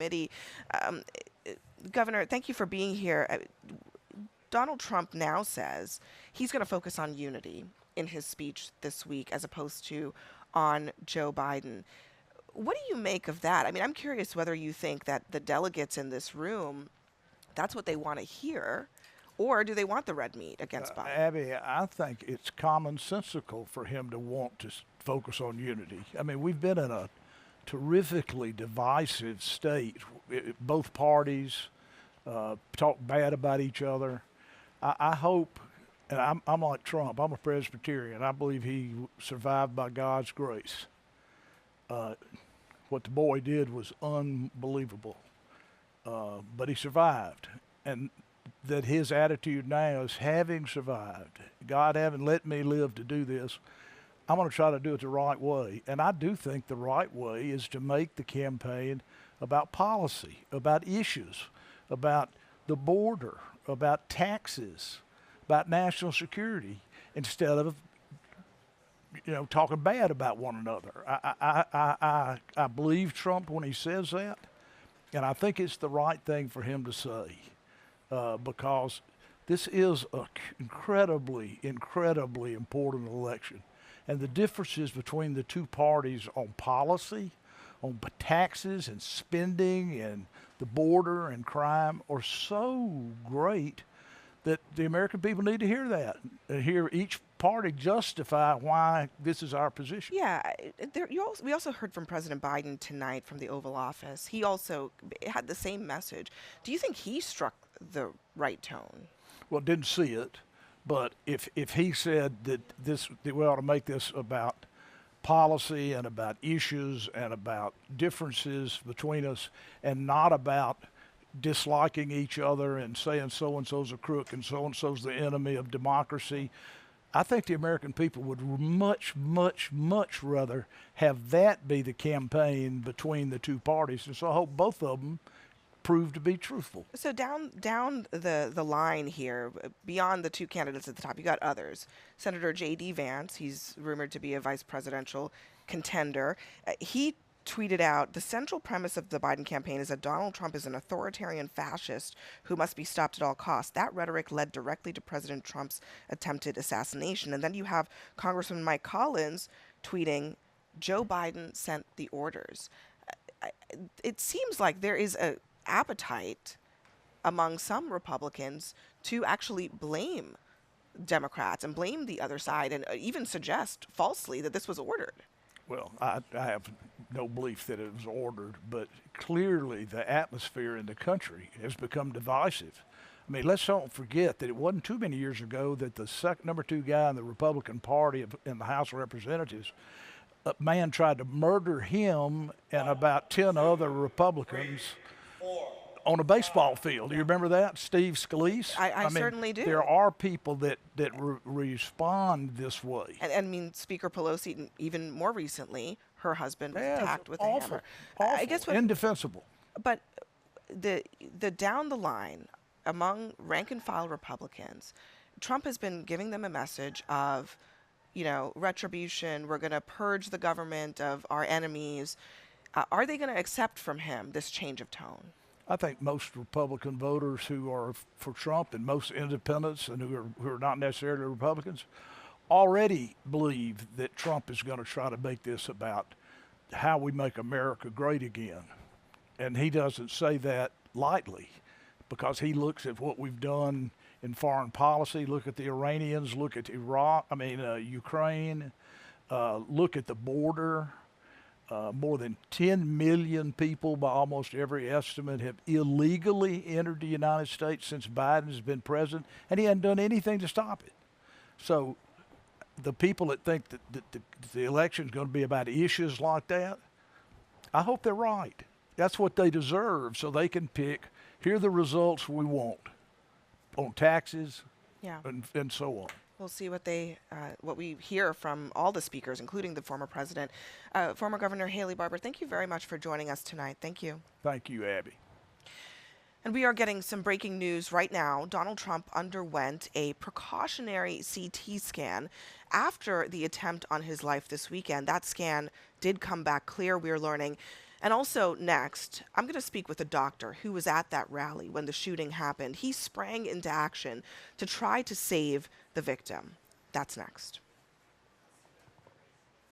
committee. Um, Governor, thank you for being here. Donald Trump now says he's going to focus on unity in his speech this week as opposed to on Joe Biden. What do you make of that? I mean, I'm curious whether you think that the delegates in this room, that's what they want to hear, or do they want the red meat against Biden? Abby, I think it's commonsensical for him to want to focus on unity. I mean, we've been in a terrifically divisive state. Both parties talk bad about each other. I hope, and I'm like Trump, I'm a Presbyterian. I believe he survived by God's grace. What the boy did was unbelievable, but he survived. And that his attitude now is, having survived, God having let me live to do this, I'm going to try to do it the right way. And I do think the right way is to make the campaign about policy, about issues, about the border, about taxes, about national security, instead of talking bad about one another. I believe Trump when he says that, and I think it's the right thing for him to say, because this is an incredibly, incredibly important election. And the differences between the two parties on policy, on taxes and spending and the border and crime are so great that the American people need to hear that and hear each party justify why this is our position. Yeah, we also heard from President Biden tonight from the Oval Office. He also had the same message. Do you think he struck the right tone? Well, didn't see it, but if he said that we ought to make this about policy and about issues and about differences between us and not about disliking each other and saying so and so's a crook and so so's the enemy of democracy, I think the American people would much, much, much rather have that be the campaign between the two parties. And so I hope both of them prove to be truthful. So down the line here, beyond the two candidates at the top, you got others. Senator J.D. Vance, he's rumored to be a vice presidential contender. He tweeted out, the central premise of the Biden campaign is that Donald Trump is an authoritarian fascist who must be stopped at all costs. That rhetoric led directly to President Trump's attempted assassination. And then you have Congressman Mike Collins tweeting, Joe Biden sent the orders. It seems like there is a appetite among some Republicans to actually blame Democrats and blame the other side and even suggest falsely that this was ordered. Well, I have no belief that it was ordered, but clearly the atmosphere in the country has become divisive. I mean, let's don't forget that it wasn't too many years ago that the number two guy in the Republican Party in the House of Representatives, a man tried to murder him and about 10 other Republicans on a baseball field. Do you remember that? Steve Scalise? I mean, certainly do. There are people that respond this way. And I mean, Speaker Pelosi, even more recently, her husband was attacked with a hammer. Awful, I guess indefensible. But the down the line, among rank and file Republicans, Trump has been giving them a message of, retribution. We're going to purge the government of our enemies. Are they going to accept from him this change of tone? I think most Republican voters who are for Trump and most independents and who are not necessarily Republicans already believe that Trump is going to try to make this about how we make America great again. And he doesn't say that lightly, because he looks at what we've done in foreign policy. Look at the Iranians, look at Ukraine, look at the border. More than 10 million people, by almost every estimate, have illegally entered the United States since Biden has been president, and he hasn't done anything to stop it. So the people that think that the election is going to be about issues like that, I hope they're right. That's what they deserve, so they can pick, here are the results we want on taxes and so on. We'll see what we hear from all the speakers, including the former president. Former Governor Haley Barbour, thank you very much for joining us tonight. Thank you. Thank you, Abby. And we are getting some breaking news right now. Donald Trump underwent a precautionary CT scan after the attempt on his life this weekend. That scan did come back clear, we're learning. And also, next, I'm going to speak with a doctor who was at that rally when the shooting happened. He sprang into action to try to save the victim. That's next.